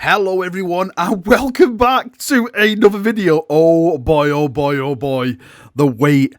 Hello everyone and welcome back to another video. Oh boy, oh boy, oh boy. The wait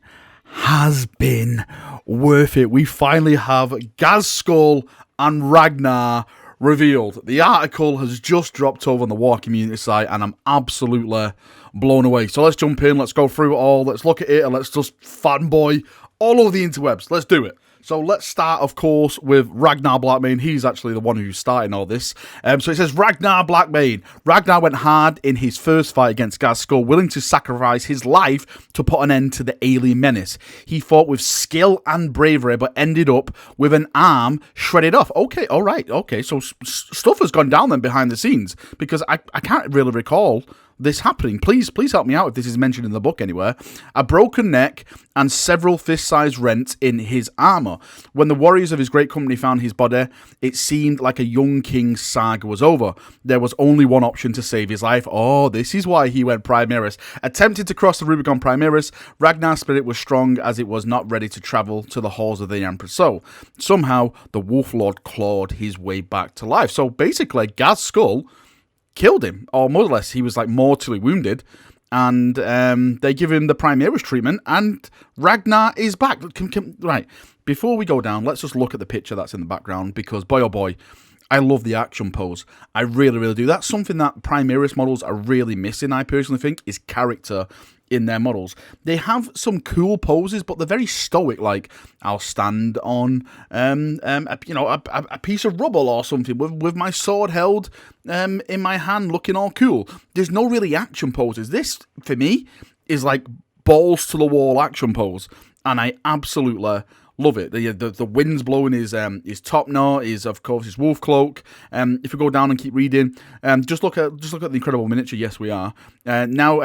has been worth it. We finally have Ghazghkull and Ragnar revealed. The article has just dropped over on the War community site and I'm absolutely blown away. So let's jump in, let's go through it all, let's look at it and let's just fanboy all over the interwebs. Let's do it. So let's start, of course, with Ragnar Blackmane. He's actually the one who's starting all this. So it says, Ragnar Blackmane. Ragnar went hard in his first fight against Ghazghkull, willing to sacrifice his life to put an end to the alien menace. He fought with skill and bravery, but ended up with an arm shredded off. Okay, all right, okay. So stuff has gone down then behind the scenes, because I can't really recall this happening. Please help me out if this is mentioned in the book anywhere. A broken neck and several fist-sized rents in his armor. When the warriors of his great company found his body, it seemed like a young king's saga was over. There was only one option to save his life. Oh, this is why he went Primaris. Attempted to cross the Rubicon Primaris, Ragnar's spirit was strong as it was not ready to travel to the halls of the Emperor. So, somehow, the Wolf Lord clawed his way back to life. So, basically, Ghazghkull killed him, or more or less he was like mortally wounded, and they give him the Primaris treatment and Ragnar is back. Right, before we go down, let's just look at the picture that's in the background, because boy oh boy, I love the action pose. I really do. That's something that Primaris models are really missing, I personally think, is character in their models. They have some cool poses, but they're very stoic. Like, I'll stand on a piece of rubble or something with my sword held in my hand, looking all cool. There's no really action poses. This, for me, is like balls to the wall action pose, and I absolutely love it. The wind's blowing his top knot, is of course his wolf cloak. If we go down and keep reading, just look at the incredible miniature. Yes, we are now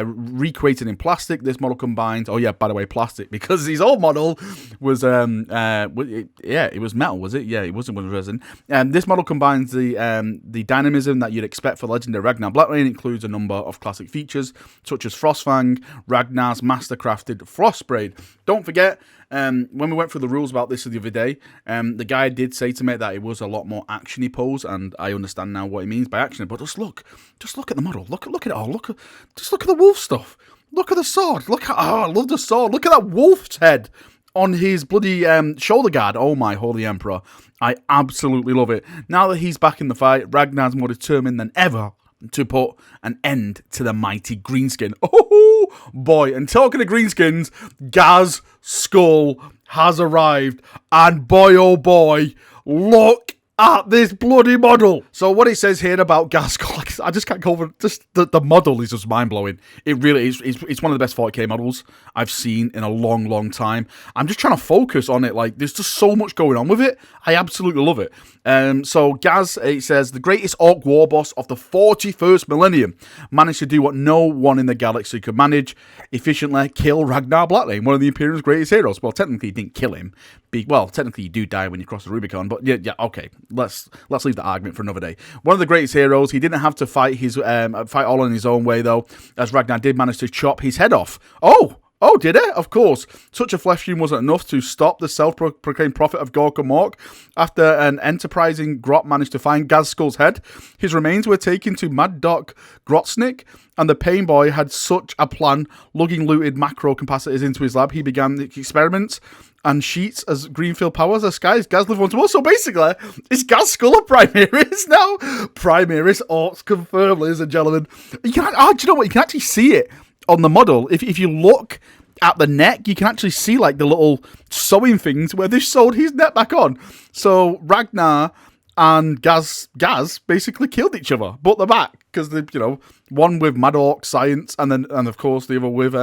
recreated in plastic. This model combines. Oh yeah, by the way, plastic, because his old model was it was metal, was it? Yeah, it wasn't with resin. This model combines the dynamism that you'd expect for legendary Ragnar Blackmane. Includes a number of classic features such as Frostfang, Ragnar's mastercrafted Frostbraid. Don't forget, when we went through the rules about this the other day, the guy did say to me that it was a lot more actiony pose, and I understand now what he means by actiony. But just look at the model. Look at it all. Just look at the wolf stuff. Look at the sword. I love the sword. Look at that wolf's head on his bloody shoulder guard. Oh my holy emperor! I absolutely love it. Now that he's back in the fight, Ragnar's more determined than ever to put an end to the mighty greenskin. Oh boy, and talking of greenskins, Ghazghkull has arrived, and boy oh boy, look at this bloody model. So what it says here about Ghazghkull, I just can't go over, just the model is just mind-blowing. It really is. It's one of the best 40k models I've seen in a long time. I'm just trying to focus on it. Like, there's just so much going on with it. I absolutely love it. So Gaz, it says, the greatest orc war boss of the 41st millennium, managed to do what no one in the galaxy could manage: efficiently kill Ragnar Blackmane, one of the Imperium's greatest heroes. Well, technically, he didn't kill him. Well, technically, you do die when you cross the Rubicon, but yeah, okay. Let's leave the argument for another day. One of the greatest heroes. He didn't have to fight all in his own way, though, as Ragnar did manage to chop his head off. Oh, did it? Of course. Such a flesh wound wasn't enough to stop the self-proclaimed prophet of Gork and Mork. After an enterprising grot managed to find Ghazghkull's head, his remains were taken to Mad Doc Grotsnick, and the Pain Boy had such a plan. Lugging looted macro capacitors into his lab, he began experiments and sheets as Greenfield powers as skies. Gaz lived once more. So basically, it's Ghazghkull of Primaris now. Primaris orcs confirmed, ladies and gentlemen. Do you know what? You can actually see it on the model. If you look at the neck, you can actually see like the little sewing things where they sewed his neck back on. So Ragnar and Gaz basically killed each other, but they're back, because they, one with Mad Orc science, and of course the other with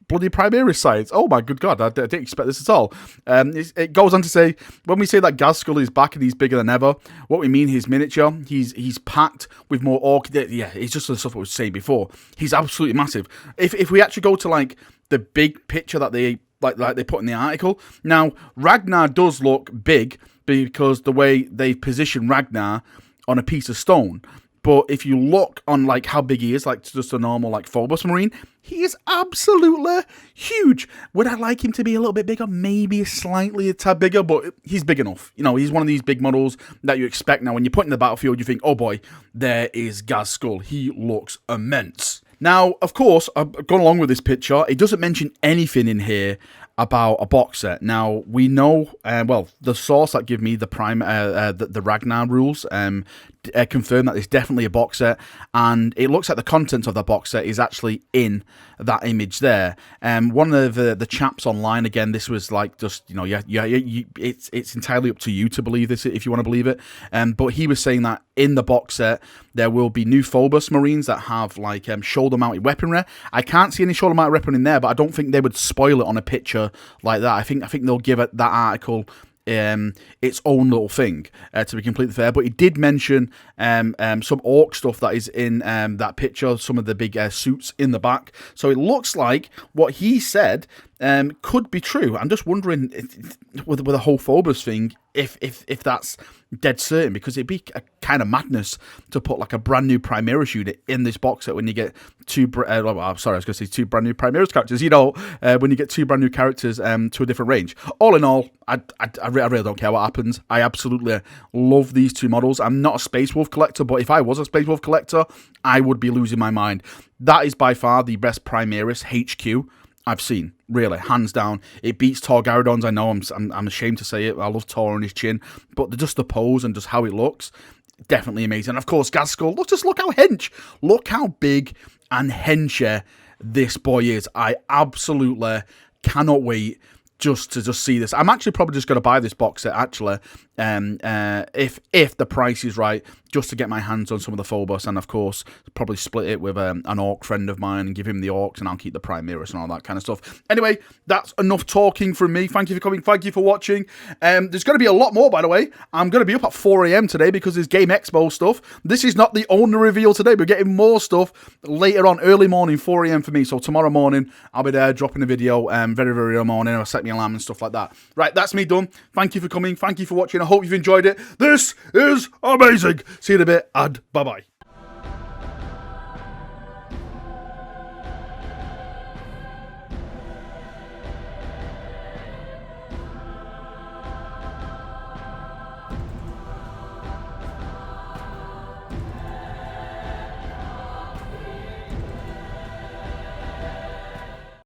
bloody Primaris science. Oh my good god, I didn't expect this at all. It goes on to say, when we say that Ghazghkull is back and he's bigger than ever, what we mean, he's miniature, he's packed with more orc. Yeah, it's just the stuff I was saying before. He's absolutely massive. If we actually go to like the big picture that they like they put in the article, now Ragnar does look big because the way they position Ragnar on a piece of stone. But if you look on like how big he is, like just a normal like Phobos Marine, he is absolutely huge. Would I like him to be a little bit bigger? Maybe slightly a tad bigger, but he's big enough. You know, he's one of these big models that you expect now. When you put in the battlefield, you think, oh boy, there is Ghazghkull. He looks immense. Now, of course, I've gone along with this picture. It doesn't mention anything in here about a box set. Now, we know, well, the source that gave me the the Ragnar rules confirmed that it's definitely a box set, and it looks like the contents of the box set is actually in that image there. One of the chaps online, again, this was like just, you know, it's entirely up to you to believe this if you want to believe it. But he was saying that in the box set there will be new Phobos Marines that have like shoulder-mounted weaponry. I can't see any shoulder-mounted weapon in there, but I don't think they would spoil it on a picture like that. I think they'll give it that article its own little thing, to be completely fair. But he did mention some orc stuff that is in that picture, some of the big suits in the back. So it looks like what he said could be true. I'm just wondering with the whole Phobos thing, if that's dead certain, because it'd be a kind of madness to put like a brand new Primaris unit in this box set when you get two brand new Primaris characters, you know, when you get two brand new characters to a different range. All in all, I really don't care what happens. I absolutely love these two models. I'm not a Space Wolf collector, but if I was a Space Wolf collector, I would be losing my mind. That is by far the best Primaris HQ I've seen, really, hands down. It beats Torgarodon's. I know I'm ashamed to say it. I love Tor on his chin, but just the pose and just how it looks, definitely amazing. And of course, Ghazghkull. Look how hench. Look how big and henchy this boy is. I absolutely cannot wait just to see this. I'm actually probably just going to buy this box set, actually, if the price is right, just to get my hands on some of the Phobos, and of course probably split it with an orc friend of mine and give him the orcs, and I'll keep the Primaris and all that kind of stuff. Anyway, that's enough talking from me. Thank you for coming, thank you for watching. There's going to be a lot more, by the way. I'm going to be up at 4 AM today because there's Game Expo stuff. This is not the only reveal today. We're getting more stuff later on, early morning, 4 AM for me. So tomorrow morning I'll be there dropping a video very early morning. I'll set my alarm and stuff like that. Right, that's me done. Thank you for coming, thank you for watching. I hope you've enjoyed it. This is amazing. See you in a bit, and bye-bye.